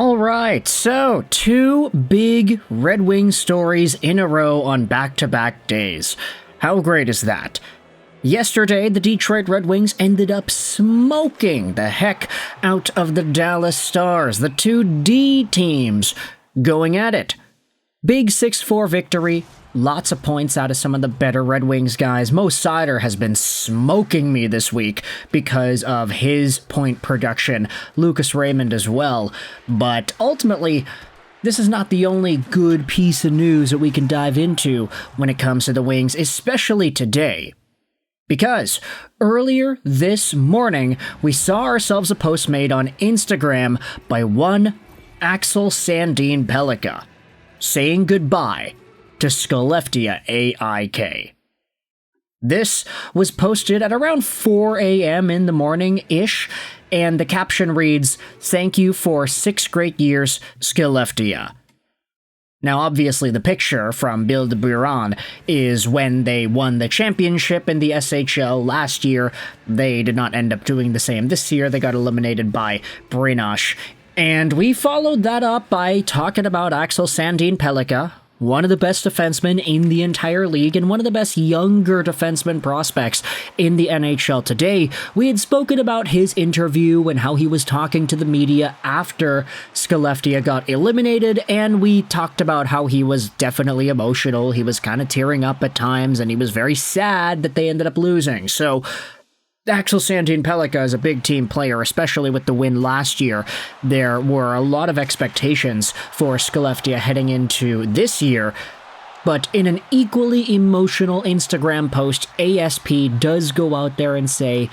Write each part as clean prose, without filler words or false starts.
All right, so two big Red Wings stories in a row on back-to-back days. How great is that? Yesterday, the Detroit Red Wings ended up smoking the heck out of the Dallas Stars, the two D teams going at it. Big 6-4 victory, lots of points out of some of the better Red Wings guys. Mo Seider has been smoking me this week because of his point production, Lucas Raymond as well, but ultimately, this is not the only good piece of news that we can dive into when it comes to the Wings, especially today. Because earlier this morning, we saw ourselves a post made on Instagram by one Axel Sandin-Pellikka, saying goodbye to Skellefteå AIK. This was posted at around 4 a.m. in the morning-ish, and the caption reads, "Thank you for 6 great years, Skellefteå." Now, obviously, the picture from Bill de Buron is when they won the championship in the SHL last year. They did not end up doing the same this year. They got eliminated by Brynäs. And we followed that up by talking about Axel Sandin-Pellikka, one of the best defensemen in the entire league and one of the best younger defenseman prospects in the NHL today. We had spoken about his interview and how he was talking to the media after Skellefteå got eliminated, and we talked about how he was definitely emotional. He was kind of tearing up at times, and he was very sad that they ended up losing. So Axel Sandin-Pellikka is a big team player, especially with the win last year. There were a lot of expectations for Skellefteå heading into this year, but in an equally emotional Instagram post, ASP does go out there and say,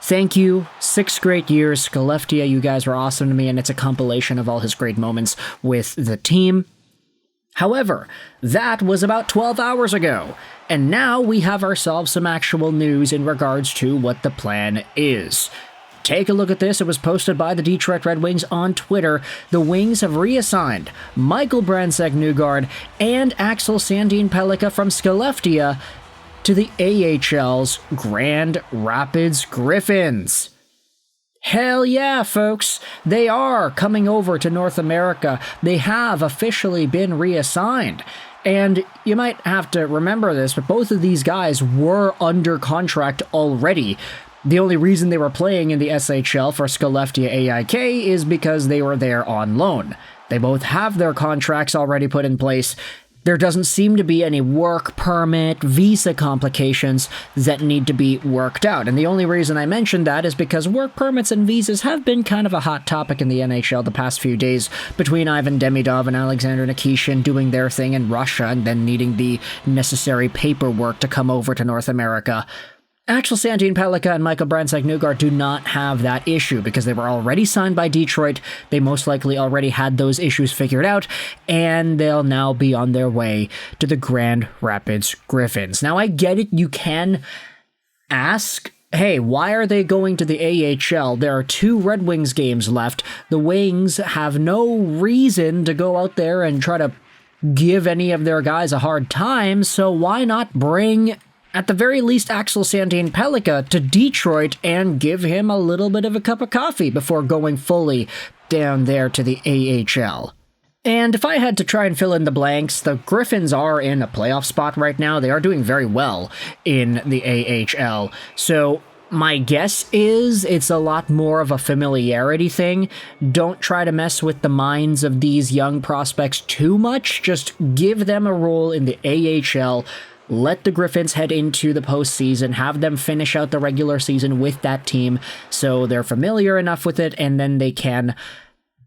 "Thank you, 6 great years, Skellefteå, you guys were awesome to me," and it's a compilation of all his great moments with the team. However, that was about 12 hours ago, and now we have ourselves some actual news in regards to what the plan is. Take a look at this. It was posted by the Detroit Red Wings on Twitter. The Wings have reassigned Michael Brandsegg-Nygård and Axel Sandin-Pellikka from Skellefteå to the AHL's Grand Rapids Griffins. Hell yeah, folks! They are coming over to North America. They have officially been reassigned. And you might have to remember this, but both of these guys were under contract already. The only reason they were playing in the SHL for Skellefteå AIK is because they were there on loan. They both have their contracts already put in place. There doesn't seem to be any work permit, visa complications that need to be worked out. And the only reason I mentioned that is because work permits and visas have been kind of a hot topic in the NHL the past few days, between Ivan Demidov and Alexander Nikishin doing their thing in Russia and then needing the necessary paperwork to come over to North America. Axel Sandin-Pellikka and Michael Brandsegg-Nygård do not have that issue because they were already signed by Detroit. They most likely already had those issues figured out, and they'll now be on their way to the Grand Rapids Griffins. Now, I get it. You can ask, hey, why are they going to the AHL? There are 2 Red Wings games left. The Wings have no reason to go out there and try to give any of their guys a hard time, so why not bring, at the very least, Axel Sandin-Pellikka to Detroit and give him a little bit of a cup of coffee before going fully down there to the AHL. And if I had to try and fill in the blanks, the Griffins are in a playoff spot right now. They are doing very well in the AHL. So my guess is it's a lot more of a familiarity thing. Don't try to mess with the minds of these young prospects too much. Just give them a role in the AHL. Let the Griffins head into the postseason, have them finish out the regular season with that team so they're familiar enough with it, and then they can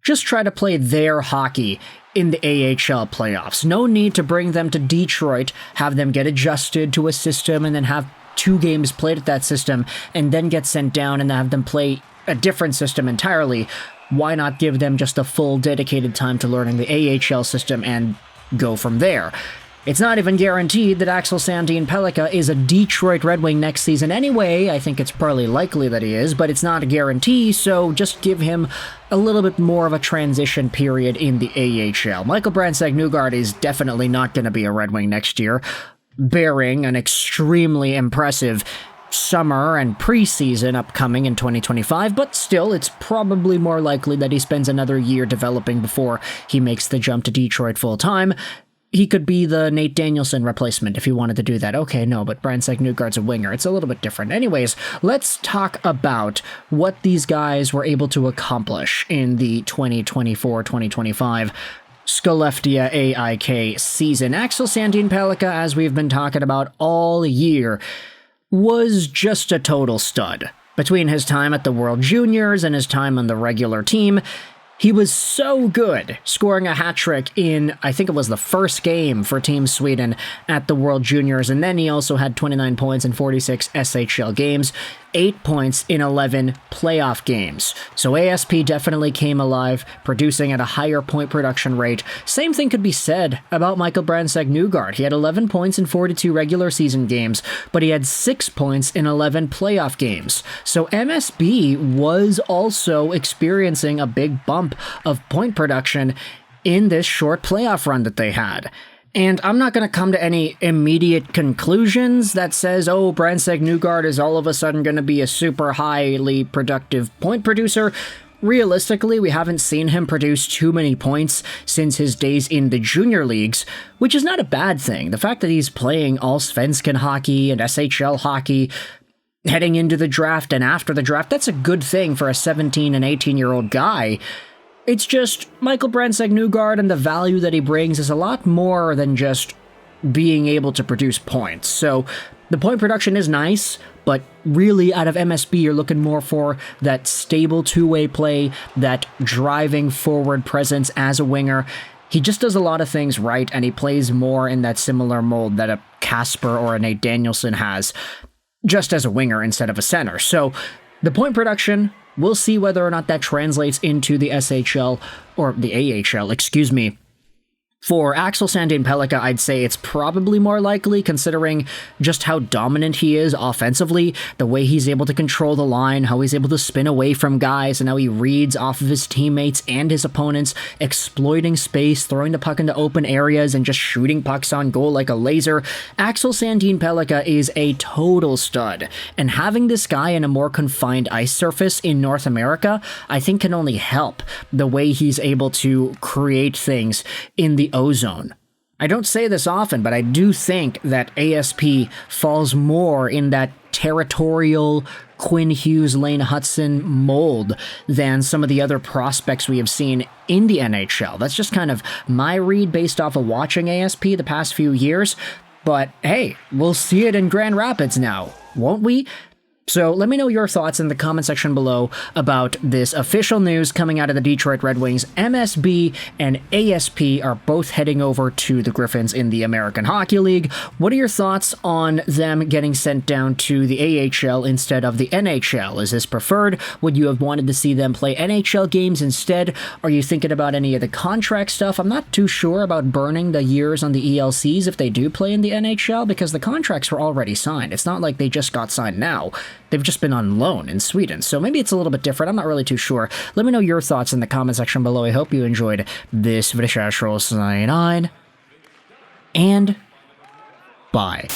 just try to play their hockey in the AHL playoffs. No need to bring them to Detroit, have them get adjusted to a system, and then have 2 games played at that system, and then get sent down and have them play a different system entirely. Why not give them just a full dedicated time to learning the AHL system and go from there? It's not even guaranteed that Axel Sandin-Pellikka is a Detroit Red Wing next season anyway. I think it's probably likely that he is, but it's not a guarantee, so just give him a little bit more of a transition period in the AHL. Michael Brandsegg-Nygård is definitely not going to be a Red Wing next year, bearing an extremely impressive summer and preseason upcoming in 2025, but still, it's probably more likely that he spends another year developing before he makes the jump to Detroit full-time. He could be the Nate Danielson replacement if he wanted to do that. Okay, no, but Brandsegg-Nygård's a winger. It's a little bit different. Anyways, let's talk about what these guys were able to accomplish in the 2024-2025 Skellefteå AIK season. Axel Sandin-Pellikka, as we've been talking about all year, was just a total stud. Between his time at the World Juniors and his time on the regular team, he was so good, scoring a hat trick in, I think it was the first game for Team Sweden at the World Juniors, and then he also had 29 points in 46 SHL games, 8 points in 11 playoff games. So ASP definitely came alive, producing at a higher point production rate. Same thing could be said about Michael Brandsegg-Nygård. He had 11 points in 42 regular season games, but he had 6 points in 11 playoff games. So MSB was also experiencing a big bump of point production in this short playoff run that they had. And I'm not going to come to any immediate conclusions that says, oh, Brandsegg-Nygård is all of a sudden going to be a super highly productive point producer. Realistically, we haven't seen him produce too many points since his days in the junior leagues, which is not a bad thing. The fact that he's playing Allsvenskan hockey and SHL hockey heading into the draft and after the draft, that's a good thing for a 17 and 18-year-old guy. It's just Michael Brandsegg-Nygård and the value that he brings is a lot more than just being able to produce points. So the point production is nice, but really out of MSB, you're looking more for that stable two-way play, that driving forward presence as a winger. He just does a lot of things right, and he plays more in that similar mold that a Kasper or a Nate Danielson has, just as a winger instead of a center. So the point production, we'll see whether or not that translates into the SHL, or the AHL, excuse me. For Axel Sandin-Pellikka, I'd say it's probably more likely, considering just how dominant he is offensively, the way he's able to control the line, how he's able to spin away from guys, and how he reads off of his teammates and his opponents, exploiting space, throwing the puck into open areas, and just shooting pucks on goal like a laser. Axel Sandin-Pellikka is a total stud, and having this guy in a more confined ice surface in North America, I think can only help the way he's able to create things in the ozone. I don't say this often, but I do think that ASP falls more in that territorial Quinn Hughes, Lane Hudson mold than some of the other prospects we have seen in the NHL. That's just kind of my read based off of watching ASP the past few years. But hey, we'll see it in Grand Rapids now, won't we? So let me know your thoughts in the comment section below about this official news coming out of the Detroit Red Wings. MSB and ASP are both heading over to the Griffins in the American Hockey League. What are your thoughts on them getting sent down to the AHL instead of the NHL? Is this preferred? Would you have wanted to see them play NHL games instead? Are you thinking about any of the contract stuff? I'm not too sure about burning the years on the ELCs if they do play in the NHL, because the contracts were already signed. It's not like they just got signed now. They've just been on loan in Sweden, so maybe it's a little bit different. I'm not really too sure. Let me know your thoughts in the comment section below. I hope you enjoyed this video. And bye.